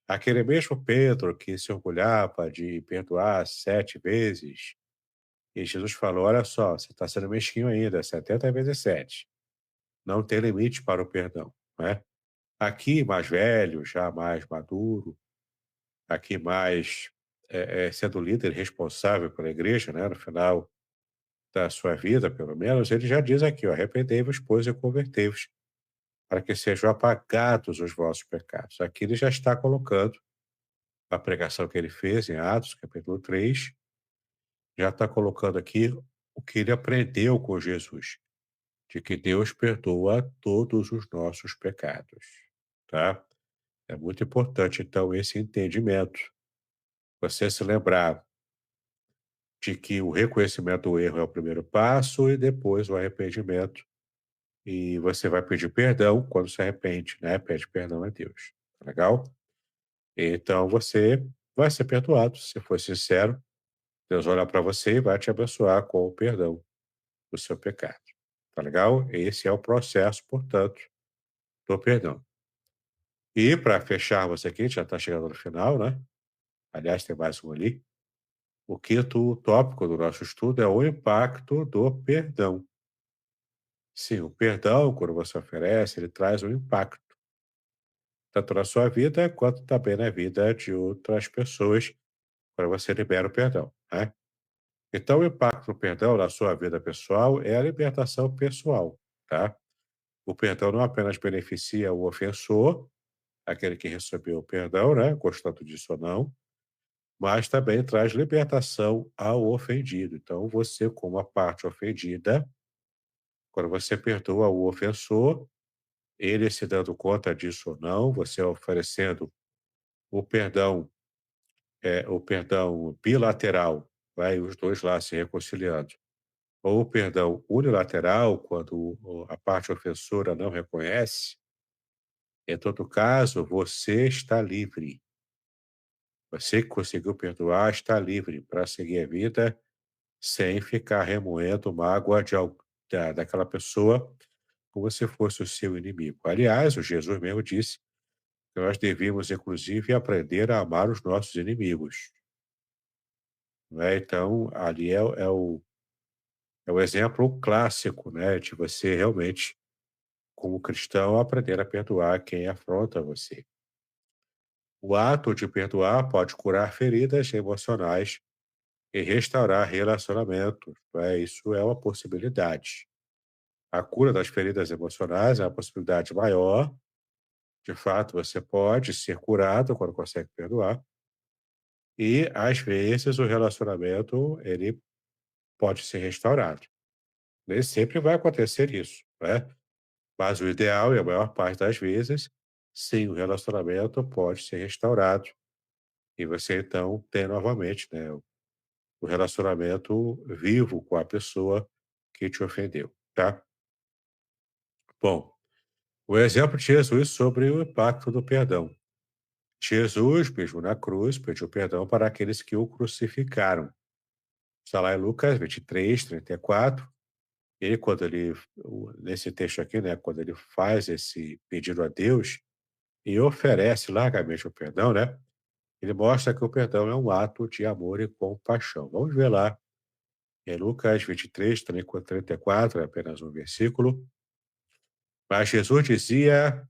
Aquele mesmo Pedro que se orgulhava de perdoar 7 vezes, e Jesus falou: olha só, você está sendo mesquinho ainda, 70 vezes 7. Não tem limite para o perdão, né? Aqui, mais velho, já mais maduro, aqui mais sendo líder responsável pela igreja, né? No final da sua vida, pelo menos, ele já diz aqui: ó, arrependei-vos, pois, e convertei-vos, para que sejam apagados os vossos pecados. Aqui ele já está colocando a pregação que ele fez em Atos, capítulo 3, já está colocando aqui o que ele aprendeu com Jesus, de que Deus perdoa todos os nossos pecados, tá? É muito importante, então, esse entendimento. Você se lembrar de que o reconhecimento do erro é o primeiro passo e depois o arrependimento. E você vai pedir perdão quando se arrepende, né? Pede perdão a Deus. Tá legal? Então você vai ser perdoado, se for sincero. Deus olha para você e vai te abençoar com o perdão do seu pecado. Tá legal? Esse é o processo, portanto, do perdão. E para fecharmos aqui, já está chegando no final, né? Aliás, tem mais um ali. O quinto tópico do nosso estudo é o impacto do perdão. Sim, o perdão, quando você oferece, ele traz um impacto, tanto na sua vida quanto também na vida de outras pessoas, quando você libera o perdão, né? Então, o impacto do perdão na sua vida pessoal é a libertação pessoal, tá? O perdão não apenas beneficia o ofensor, aquele que recebeu o perdão, né, gostando disso ou não, mas também traz libertação ao ofendido. Então, você, como a parte ofendida, quando você perdoa o ofensor, ele se dando conta disso ou não, você oferecendo o perdão, o perdão bilateral, vai os dois lá se reconciliando, ou o perdão unilateral, quando a parte ofensora não reconhece, em todo caso, você está livre. Você que conseguiu perdoar está livre para seguir a vida sem ficar remoendo mágoa daquela pessoa como se fosse o seu inimigo. Aliás, o Jesus mesmo disse que nós devíamos, inclusive, aprender a amar os nossos inimigos. Né? Então, ali é o exemplo clássico, né, de você realmente, como cristão, aprender a perdoar quem afronta você. O ato de perdoar pode curar feridas emocionais e restaurar relacionamentos. Né? Isso é uma possibilidade. A cura das feridas emocionais é uma possibilidade maior. De fato, você pode ser curado quando consegue perdoar. E, às vezes, o relacionamento ele pode ser restaurado. Nem sempre vai acontecer isso, né? Mas o ideal, e a maior parte das vezes, sim, o relacionamento pode ser restaurado. E você, então, tem novamente, né, o relacionamento vivo com a pessoa que te ofendeu, tá? Bom, o exemplo de Jesus sobre o impacto do perdão. Jesus, mesmo na cruz, pediu perdão para aqueles que o crucificaram. Está lá em Lucas 23, 34. Ele, nesse texto aqui, né, quando ele faz esse pedido a Deus e oferece largamente o perdão, né, ele mostra que o perdão é um ato de amor e compaixão. Vamos ver lá em Lucas 23, 34, é apenas um versículo. Mas Jesus dizia: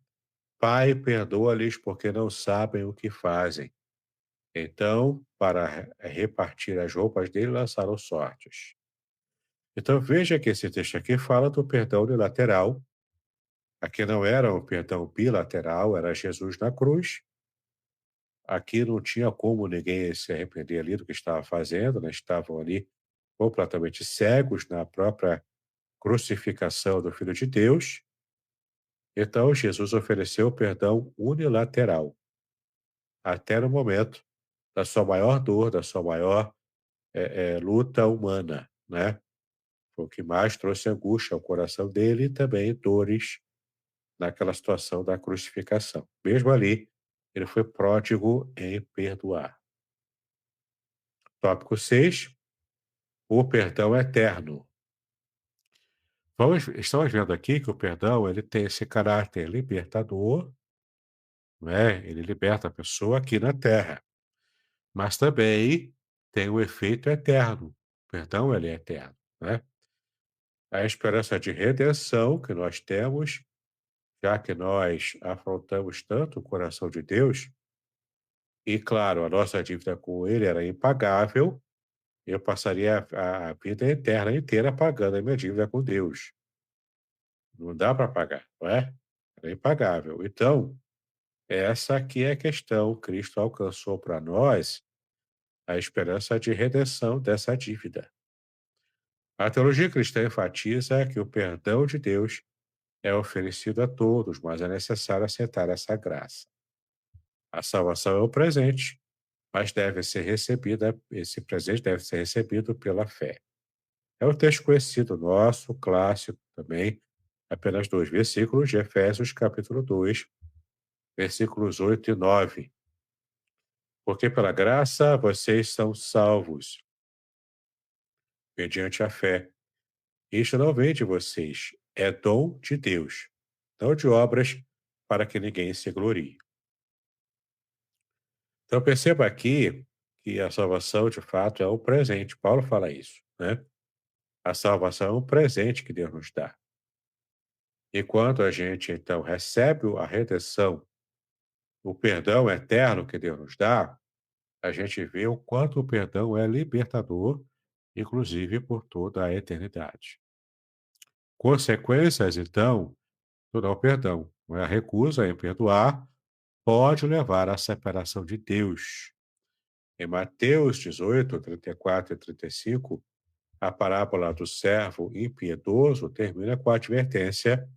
Pai, perdoa-lhes porque não sabem o que fazem. Então, para repartir as roupas dele, lançaram sortes. Então, veja que esse texto aqui fala do perdão unilateral. Aqui não era um perdão bilateral, era Jesus na cruz. Aqui não tinha como ninguém se arrepender ali do que estava fazendo, né? Estavam ali completamente cegos na própria crucificação do Filho de Deus. Então, Jesus ofereceu perdão unilateral, até no momento da sua maior dor, da sua maior luta humana, né? Foi o que mais trouxe angústia ao coração dele e também dores naquela situação da crucificação. Mesmo ali, ele foi pródigo em perdoar. Tópico 6, o perdão eterno. Estamos vendo aqui que o perdão ele tem esse caráter libertador, né? Ele liberta a pessoa aqui na terra, mas também tem o efeito eterno. O perdão ele é eterno, né? A esperança de redenção que nós temos, já que nós afrontamos tanto o coração de Deus, e claro, a nossa dívida com ele era impagável, eu passaria a vida eterna inteira pagando a minha dívida com Deus. Não dá para pagar, não é? Era impagável. Então, essa aqui é a questão. Cristo alcançou para nós a esperança de redenção dessa dívida. A teologia cristã enfatiza que o perdão de Deus é oferecido a todos, mas é necessário aceitar essa graça. A salvação é um presente, mas esse presente deve ser recebido pela fé. É um texto conhecido nosso, clássico também, apenas 2 versículos de Efésios, capítulo 2, versículos 8 e 9. Porque pela graça vocês são salvos, mediante a fé. Isto não vem de vocês, é dom de Deus, não de obras, para que ninguém se glorie. Então perceba aqui que a salvação, de fato, é um presente. Paulo fala isso, né? A salvação é um presente que Deus nos dá. E quando a gente, então, recebe a redenção, o perdão eterno que Deus nos dá, a gente vê o quanto o perdão é libertador, inclusive por toda a eternidade. Consequências, então, do não perdão, não é? A recusa em perdoar pode levar à separação de Deus. Em Mateus 18, 34 e 35, a parábola do servo impiedoso termina com a advertência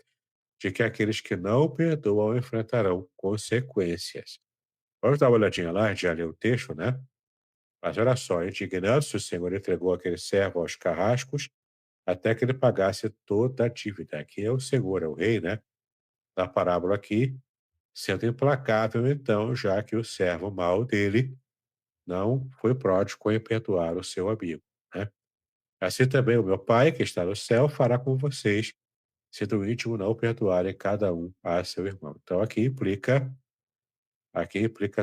de que aqueles que não perdoam enfrentarão consequências. Vamos dar uma olhadinha lá, a gente já leu o texto, né? Mas olha só, indignando-se, o Senhor entregou aquele servo aos carrascos até que ele pagasse toda a dívida. Aqui é o Senhor, é o rei, né? Na parábola aqui, sendo implacável, então, já que o servo mau dele não foi pródigo em perdoar o seu amigo, né? Assim também o meu Pai, que está no céu, fará com vocês, se do íntimo não perdoarem cada um a seu irmão. Então, aqui implica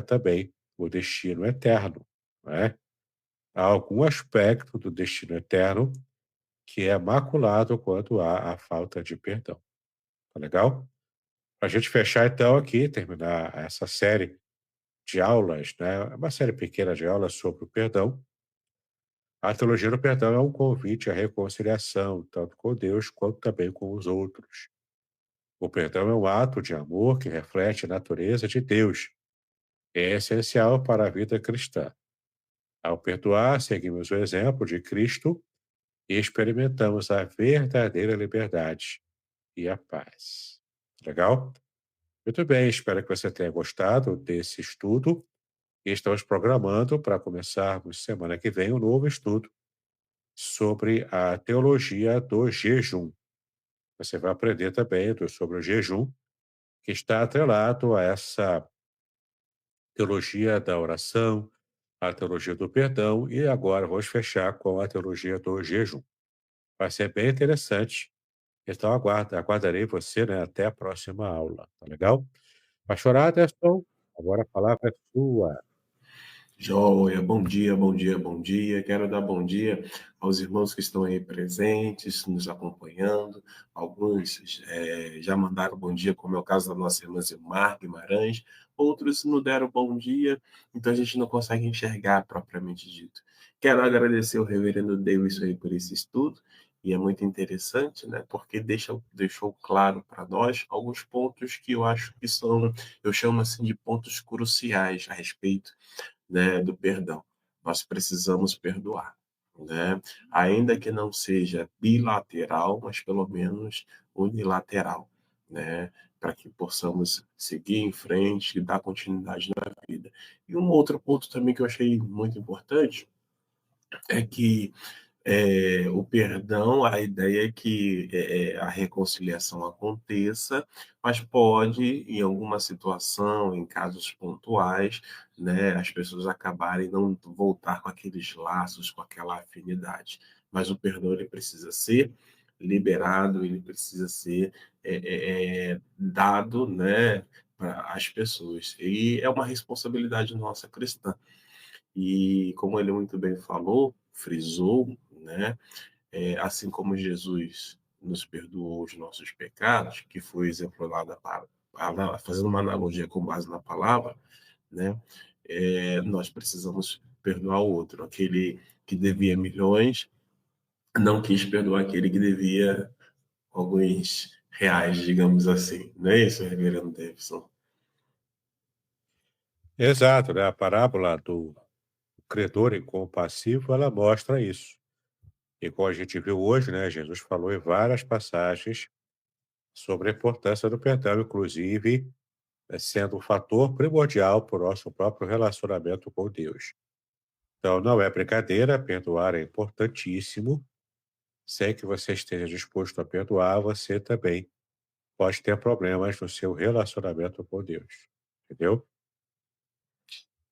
também o destino eterno, né? Há algum aspecto do destino eterno que é maculado quando há a falta de perdão. Tá legal? Para a gente fechar, então, aqui, terminar essa série de aulas, né? Uma série pequena de aulas sobre o perdão. A teologia do perdão é um convite à reconciliação, tanto com Deus quanto também com os outros. O perdão é um ato de amor que reflete a natureza de Deus. É essencial para a vida cristã. Ao perdoar, seguimos o exemplo de Cristo e experimentamos a verdadeira liberdade e a paz. Legal? Muito bem, espero que você tenha gostado desse estudo e estamos programando para começarmos semana que vem um novo estudo sobre a teologia do jejum. Você vai aprender também sobre o jejum, que está atrelado a essa teologia da oração, a teologia do perdão e agora vamos fechar com a teologia do jejum. Vai ser bem interessante. Então aguardarei você, né, até a próxima aula, tá legal? Pastor Aderson, agora a palavra é sua. Joia, bom dia, bom dia, bom dia. Quero dar bom dia aos irmãos que estão aí presentes, nos acompanhando. Alguns já mandaram bom dia, como é o caso da nossa irmã Zilmar Guimarães. Outros não deram bom dia, então a gente não consegue enxergar propriamente dito. Quero agradecer ao reverendo Davidson aí por esse estudo. E é muito interessante, né? Porque deixou claro para nós alguns pontos que eu acho que são, eu chamo assim de pontos cruciais a respeito, né, do perdão. Nós precisamos perdoar, né? Ainda que não seja bilateral, mas pelo menos unilateral, né? Para que possamos seguir em frente e dar continuidade na vida. E um outro ponto também que eu achei muito importante é que o perdão, a ideia é que a reconciliação aconteça, mas pode, em alguma situação, em casos pontuais, né, as pessoas acabarem não voltar com aqueles laços, com aquela afinidade. Mas o perdão ele precisa ser liberado, ele precisa ser dado, né, para as pessoas. E é uma responsabilidade nossa cristã. E como ele muito bem falou, frisou, né? Assim como Jesus nos perdoou os nossos pecados, que foi exemplificado fazendo uma analogia com base na palavra, né? Nós precisamos perdoar o outro. Aquele que devia milhões não quis perdoar aquele que devia alguns reais, digamos assim. Não é isso, reverendo Davidson? Exato, né? A parábola do credor incompassivo, ela mostra isso. Igual a gente viu hoje, né, Jesus falou em várias passagens sobre a importância do perdão, inclusive, sendo um fator primordial para o nosso próprio relacionamento com Deus. Então, não é brincadeira, perdoar é importantíssimo. Sem que você esteja disposto a perdoar, você também pode ter problemas no seu relacionamento com Deus. Entendeu?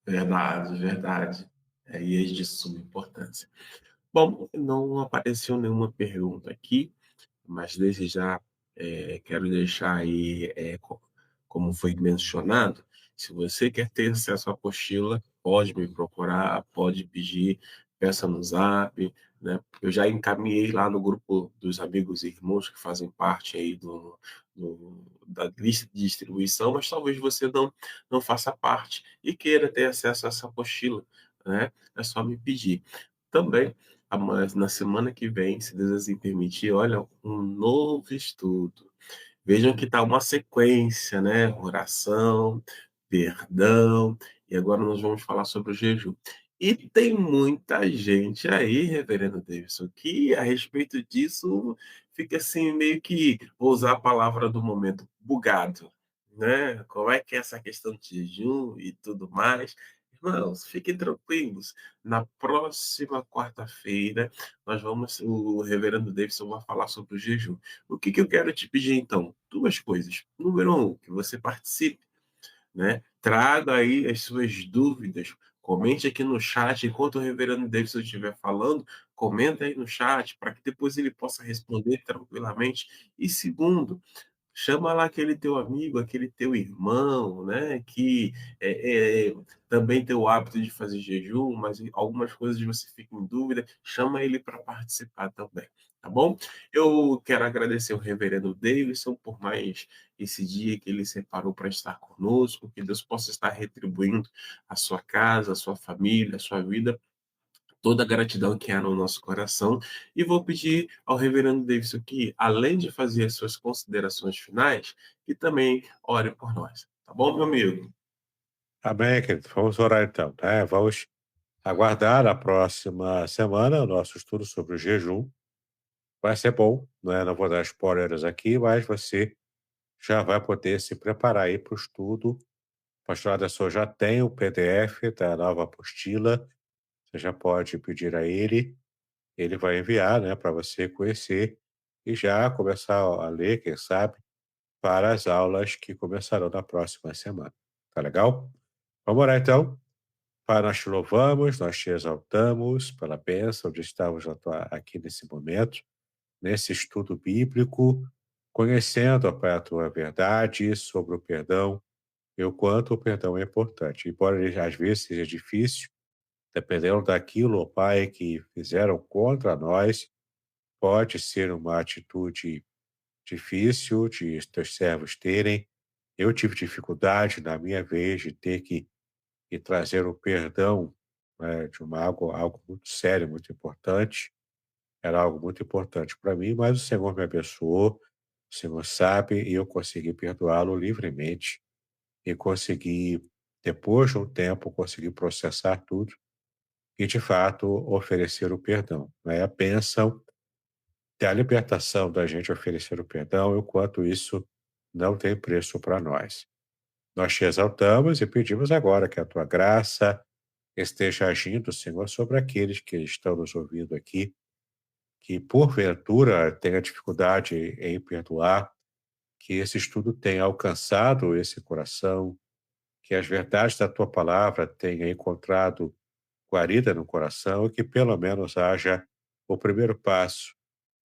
Verdade, verdade. E é de suma importância. Bom, não apareceu nenhuma pergunta aqui, mas desde já quero deixar aí, como foi mencionado, se você quer ter acesso à apostila, pode me procurar, pode pedir, peça no Zap, né? Eu já encaminhei lá no grupo dos amigos e irmãos que fazem parte aí da lista de distribuição, mas talvez você não faça parte e queira ter acesso a essa apostila, né? É só me pedir. Também mas na semana que vem, se Deus assim permitir, olha, um novo estudo. Vejam que está uma sequência, né? Oração, perdão, e agora nós vamos falar sobre o jejum. E tem muita gente aí, Reverendo Davidson, que a respeito disso fica assim, meio que, vou usar a palavra do momento, bugado, né? Como é que é essa questão de jejum e tudo mais? Irmãos, fiquem tranquilos. Na próxima quarta-feira, o Reverendo Davidson vai falar sobre o jejum. O que eu quero te pedir, então? Duas coisas. Número um, que você participe, né? Traga aí as suas dúvidas. Comente aqui no chat. Enquanto o Reverendo Davidson estiver falando, comenta aí no chat para que depois ele possa responder tranquilamente. E segundo, chama lá aquele teu amigo, aquele teu irmão, né? Que também tem o hábito de fazer jejum, mas algumas coisas você fica em dúvida. Chama ele para participar também, tá bom? Eu quero agradecer o Reverendo Davidson por mais esse dia que ele separou para estar conosco. Que Deus possa estar retribuindo a sua casa, a sua família, a sua vida toda a gratidão que há no nosso coração. E vou pedir ao Reverendo Davidson que, além de fazer as suas considerações finais, que também ore por nós. Tá bom, meu amigo? Amém, querido. Vamos orar então, tá? Vamos aguardar a próxima semana o nosso estudo sobre o jejum. Vai ser bom, né? Não vou dar spoilers aqui, mas você já vai poder se preparar aí para o estudo. O pastor Aderson já tem o PDF da nova apostila. Você já pode pedir a ele vai enviar, né, para você conhecer e já começar a ler, quem sabe, para as aulas que começarão na próxima semana. Tá legal? Vamos orar então. Pai, nós te louvamos, nós te exaltamos pela bênção de estarmos aqui nesse momento, nesse estudo bíblico, conhecendo, ó Pai, a tua verdade sobre o perdão e o quanto o perdão é importante. Embora ele às vezes seja difícil, dependendo daquilo, ó Pai, que fizeram contra nós, pode ser uma atitude difícil de teus servos terem. Eu tive dificuldade na minha vez de ter que trazer o perdão, né, de algo muito sério, muito importante. Era algo muito importante para mim, mas o Senhor me abençoou, o Senhor sabe, e eu consegui perdoá-lo livremente e consegui, depois de um tempo, consegui processar tudo e, de fato, oferecer o perdão. Né? A bênção é a libertação da gente oferecer o perdão, enquanto isso não tem preço para nós. Nós te exaltamos e pedimos agora que a tua graça esteja agindo, Senhor, sobre aqueles que estão nos ouvindo aqui, que porventura tenha dificuldade em perdoar, que esse estudo tenha alcançado esse coração, que as verdades da tua palavra tenha encontrado guarida no coração e que pelo menos haja o primeiro passo,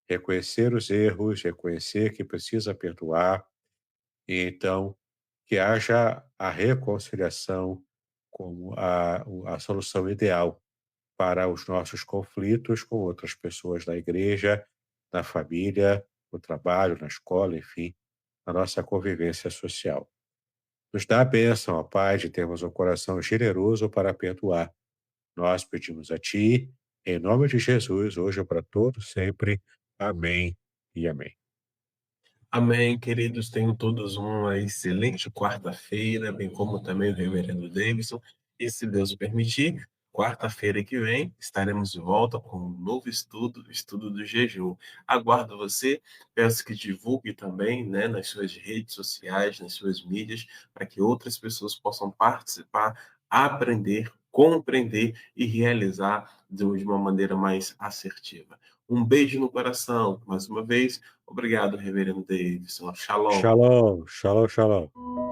reconhecer os erros, reconhecer que precisa perdoar e então que haja a reconciliação como a solução ideal para os nossos conflitos com outras pessoas da igreja, na família, no trabalho, na escola, enfim, na nossa convivência social. Nos dá a bênção, ó Pai, de termos um coração generoso para perdoar. Nós pedimos a Ti, em nome de Jesus, hoje e para todos sempre. Amém e amém. Amém, queridos. Tenham todos uma excelente quarta-feira, bem como também o Reverendo Davidson. E se Deus permitir, quarta-feira que vem estaremos de volta com um novo estudo, o estudo do jejum. Aguardo você, peço que divulgue também, né, nas suas redes sociais, nas suas mídias, para que outras pessoas possam participar, aprender, compreender e realizar de uma maneira mais assertiva. Um beijo no coração, mais uma vez. Obrigado, Reverendo Davidson. Shalom. Shalom, shalom, shalom.